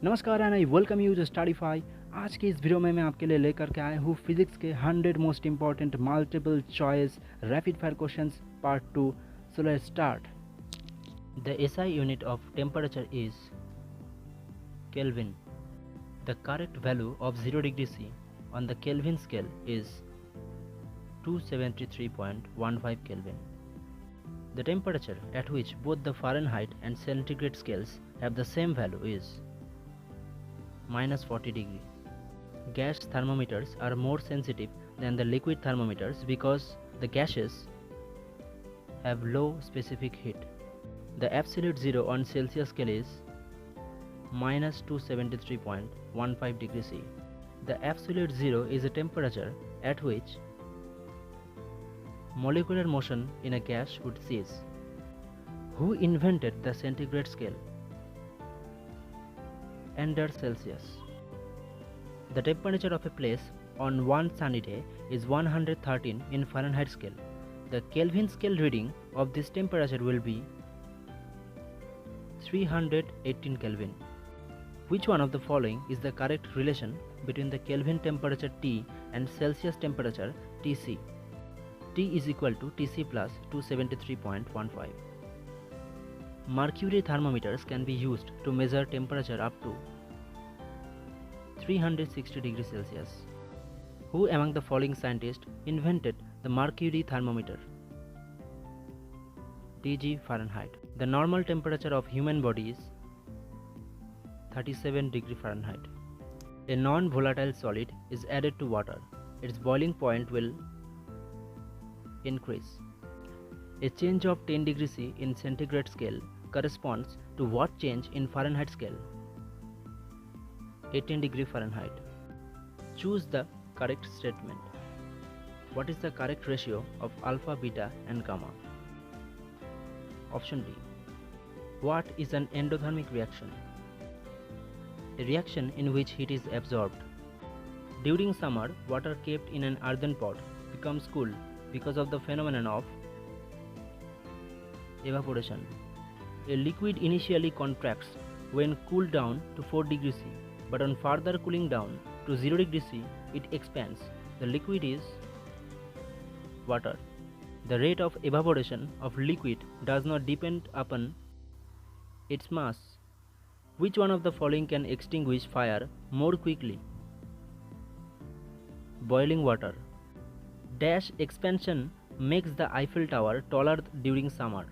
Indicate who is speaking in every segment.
Speaker 1: नमस्कार and I welcome you to Studify. आज की इस वीडियो में मैं आपके लिए लेकर के आया हूँ फिजिक्स के 100 most important multiple choice rapid fire questions part 2। So let's start. The SI unit of temperature is Kelvin. The correct value of 0 degree C on the Kelvin scale is 273.15 Kelvin. The temperature at which both the Fahrenheit and centigrade scales have the same value is -40 degree. Gas thermometers are more sensitive than the liquid thermometers because the gases have low specific heat. The absolute zero on Celsius scale is -273.15 degree C. The absolute zero is a temperature at which molecular motion in a gas would cease. Who invented the centigrade scale? Under Celsius. The temperature of a place on one sunny day is 113 in Fahrenheit scale. The Kelvin scale reading of this temperature will be 318 Kelvin. Which one of the following is the correct relation between the Kelvin temperature T and Celsius temperature Tc? T is equal to Tc plus 273.15. Mercury thermometers can be used to measure temperature up to 360 degrees Celsius. Who among the following scientists invented the mercury thermometer? T.G. Fahrenheit. The normal temperature of human body is 37 degree Fahrenheit. A non-volatile solid is added to water. Its boiling point will increase. A change of 10 degrees C in centigrade scale corresponds to what change in Fahrenheit scale? 18 degree Fahrenheit. Choose the correct statement. What is the correct ratio of alpha, beta and gamma? Option B. What is an endothermic reaction? A reaction in which heat is absorbed. During summer, water kept in an earthen pot becomes cool because of the phenomenon of evaporation. A liquid initially contracts when cooled down to 4 degrees C, but on further cooling down to 0 degrees C, it expands. The liquid is water. The rate of evaporation of liquid does not depend upon its mass. Which one of the following can extinguish fire more quickly? Boiling water. Dash expansion makes the Eiffel Tower taller during summer.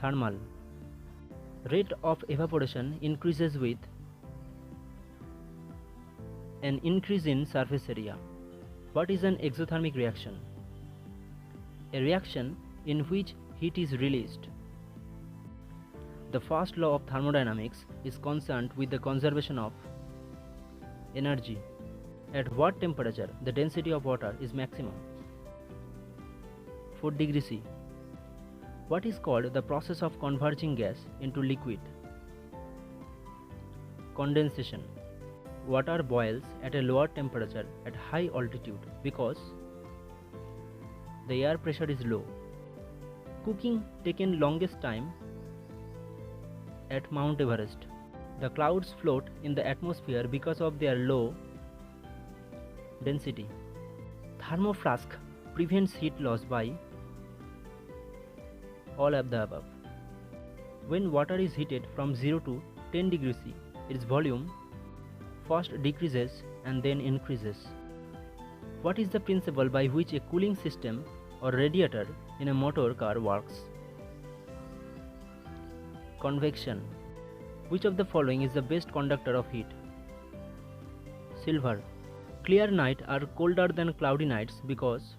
Speaker 1: Thermal. Rate of evaporation increases with an increase in surface area. What is an exothermic reaction? A reaction in which heat is released. The first law of thermodynamics is concerned with the conservation of energy. At what temperature the density of water is maximum? 4 degrees C. What is called the process of converging gas into liquid? Condensation. Water boils at a lower temperature at high altitude because the air pressure is low. Cooking taken longest time at Mount Everest. The clouds float in the atmosphere because of their low density. Thermoflask prevents heat loss by all of the above. When water is heated from 0 to 10 degrees C, its volume first decreases and then increases. What is the principle by which a cooling system or radiator in a motor car works? Convection. Which of the following is the best conductor of heat? Silver. Clear nights are colder than cloudy nights because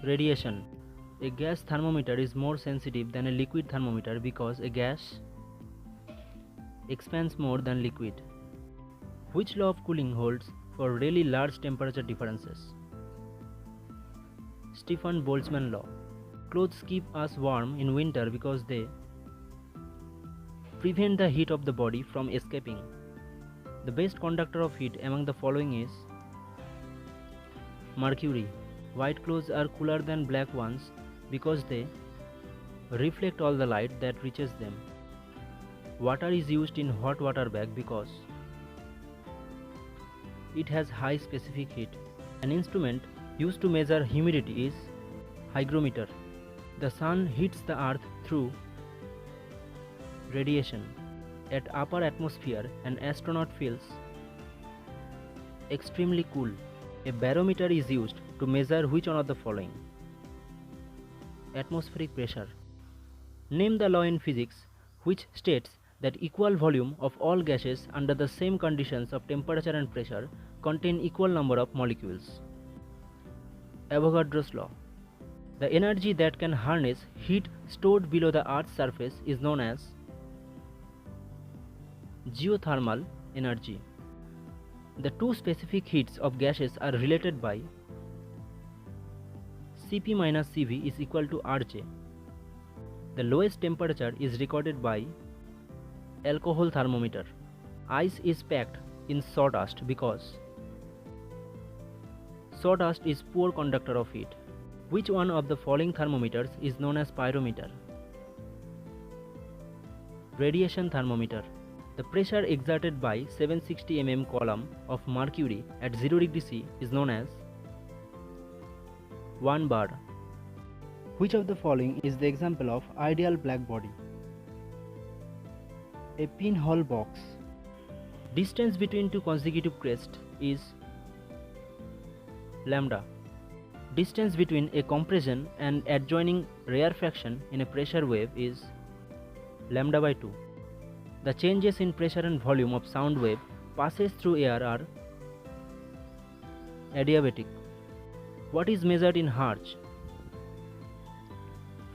Speaker 1: radiation. A gas thermometer is more sensitive than a liquid thermometer because a gas expands more than liquid. Which law of cooling holds for really large temperature differences? Stephen Boltzmann law. Clothes keep us warm in winter because they prevent the heat of the body from escaping. The best conductor of heat among the following is mercury. White clothes are cooler than black ones because they reflect all the light that reaches them. Water is used in hot water bag because it has high specific heat. An instrument used to measure humidity is hygrometer. The sun hits the earth through radiation. At upper atmosphere, an astronaut feels extremely cool. A barometer is used to measure which one of the following? Atmospheric pressure. Name the law in physics which states that equal volume of all gases under the same conditions of temperature and pressure contain equal number of molecules. Avogadro's law. The energy that can harness heat stored below the Earth's surface is known as geothermal energy. The two specific heats of gases are related by Cp minus Cv is equal to Rj. The lowest temperature is recorded by alcohol thermometer. Ice is packed in sawdust because sawdust is poor conductor of heat. Which one of the following thermometers is known as pyrometer? Radiation thermometer. The pressure exerted by 760 mm column of mercury at 0 degree C is known as 1 bar. Which of the following is the example of ideal black body? A pinhole box. Distance between two consecutive crests is lambda. Distance between a compression and adjoining rarefaction in a pressure wave is lambda by 2. The changes in pressure and volume of sound wave passes through air are adiabatic. What is measured in hertz?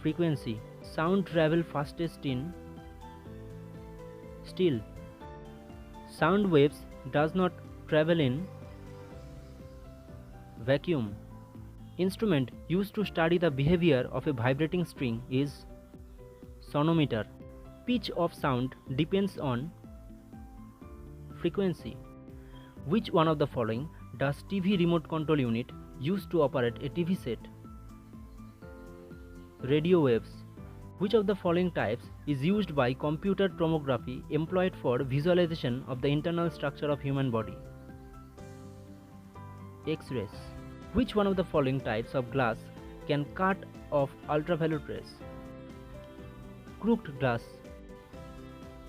Speaker 1: Frequency. Sound travel fastest in steel. Sound waves does not travel in vacuum. Instrument used to study the behavior of a vibrating string is sonometer. Pitch of sound depends on frequency. Which one of the following does TV remote control unit use to operate a TV set? Radio waves. Which of the following types is used by computer tomography employed for visualization of the internal structure of human body? X-rays. Which one of the following types of glass can cut off ultraviolet rays? Crooked glass.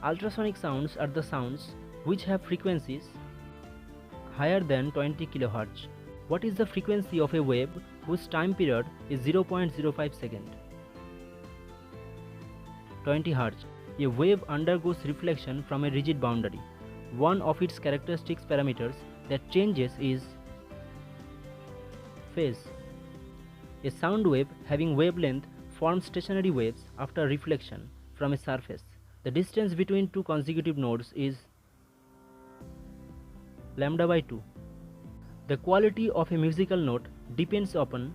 Speaker 1: Ultrasonic sounds are the sounds which have frequencies higher than 20 kHz. What is the frequency of a wave whose time period is 0.05 seconds? 20 Hz. A wave undergoes reflection from a rigid boundary. One of its characteristics parameters that changes is phase. A sound wave having wavelength forms stationary waves after reflection from a surface. The distance between two consecutive nodes is lambda by 2. The quality of a musical note depends upon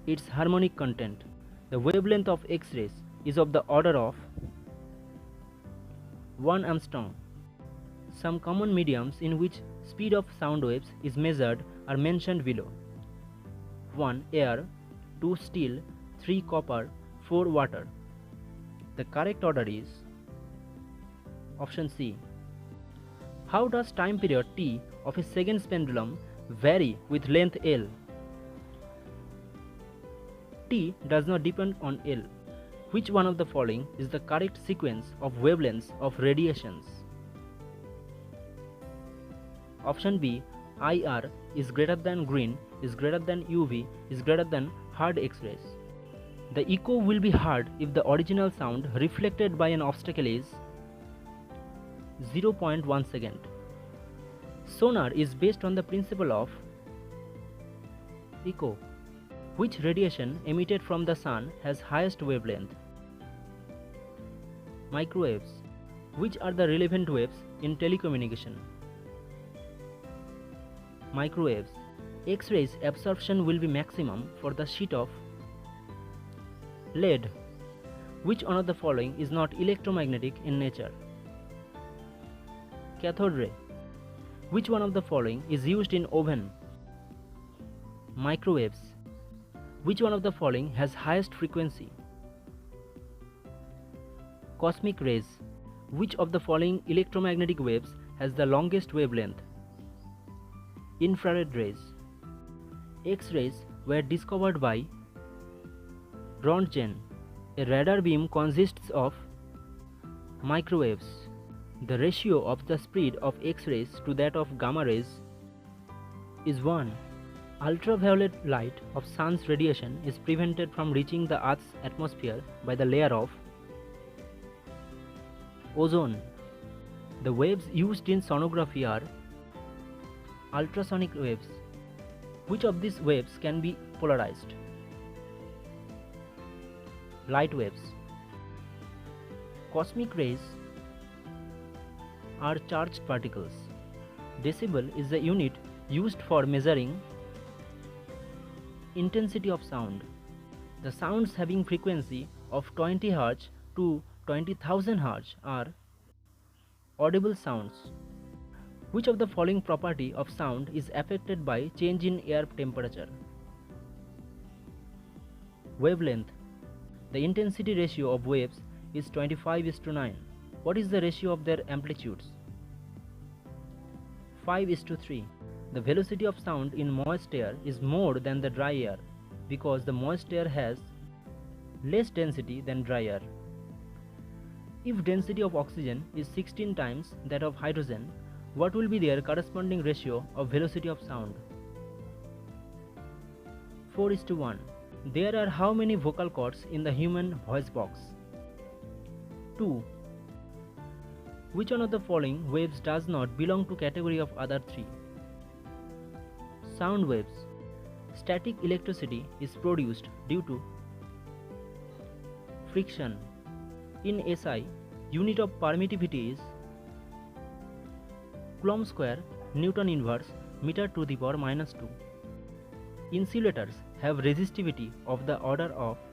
Speaker 1: its harmonic content. The wavelength of X-rays is of the order of 1 Armstrong. Some common mediums in which speed of sound waves is measured are mentioned below. 1 air, 2 steel, 3 copper, 4 water. The correct order is option C. How does time period T of a second's pendulum vary with length L? T does not depend on L. Which one of the following is the correct sequence of wavelengths of radiations? Option B. IR is greater than green, is greater than UV, is greater than hard X-rays. The echo will be heard if the original sound reflected by an obstacle is 0.1 second. Sonar is based on the principle of echo. Which radiation emitted from the sun has highest wavelength? Microwaves. Which are the relevant waves in telecommunication? Microwaves. X-rays absorption will be maximum for the sheet of lead. Which one of the following is not electromagnetic in nature? Cathode ray. Which one of the following is used in oven? Microwaves. Which one of the following has highest frequency? Cosmic rays. Which of the following electromagnetic waves has the longest wavelength? Infrared rays. X-rays were discovered by Röntgen. A radar beam consists of microwaves. The ratio of the speed of X-rays to that of gamma rays is 1. Ultraviolet light of sun's radiation is prevented from reaching the Earth's atmosphere by the layer of ozone. The waves used in sonography are ultrasonic waves. Which of these waves can be polarized? Light waves. Cosmic rays are charged particles. Decibel is the unit used for measuring intensity of sound. The sounds having frequency of 20 Hz to 20,000 Hz are audible sounds. Which of the following property of sound is affected by change in air temperature? Wavelength. The intensity ratio of waves is 25:9. What is the ratio of their amplitudes? 5:3. The velocity of sound in moist air is more than the dry air because the moist air has less density than dry air. If density of oxygen is 16 times that of hydrogen, what will be their corresponding ratio of velocity of sound? 4:1. There are how many vocal cords in the human voice box? 2. Which one of the following waves does not belong to category of other three? Sound waves. Static electricity is produced due to friction. In SI, unit of permittivity is Coulomb square Newton inverse meter to the power -2. Insulators have resistivity of the order of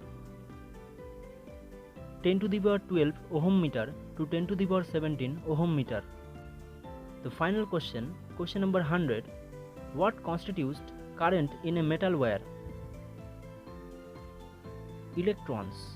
Speaker 1: 10 to the power 12 ohm meter to 10 to the power 17 ohm meter. The final question, question number 100. What constitutes current in a metal wire? Electrons.